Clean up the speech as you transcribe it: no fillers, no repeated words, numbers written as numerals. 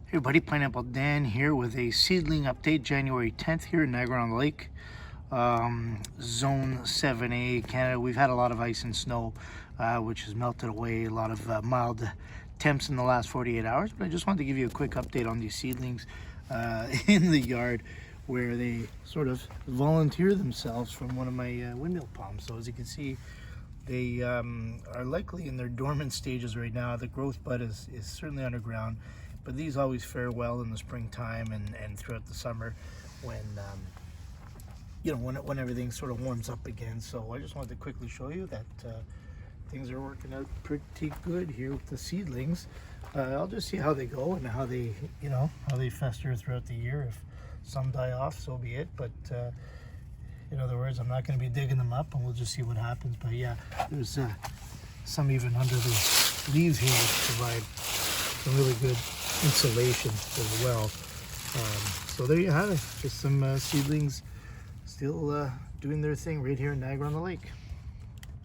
Hey everybody, Pineapple Dan here with a seedling update, January 10th here in Niagara on the Lake. Zone 7A, Canada. We've had a lot of ice and snow, which has melted away, a lot of mild temps in the last 48 hours. But I just wanted to give you a quick update on these seedlings in the yard where they sort of volunteer themselves from one of my windmill palms. So as you can see, they are likely in their dormant stages right now. The growth bud is certainly underground, but these always fare well in the springtime and throughout the summer when when everything sort of warms up again. So I just wanted to quickly show you that things are working out pretty good here with the seedlings. I'll just see how they go and how they fester throughout the year. If some die off, so be it. But in other words, I'm not going to be digging them up, and we'll just see what happens. But yeah, there's some even under the leaves here which provide some really good insulation as well. So there you have it, just some seedlings still doing their thing right here in Niagara on the Lake.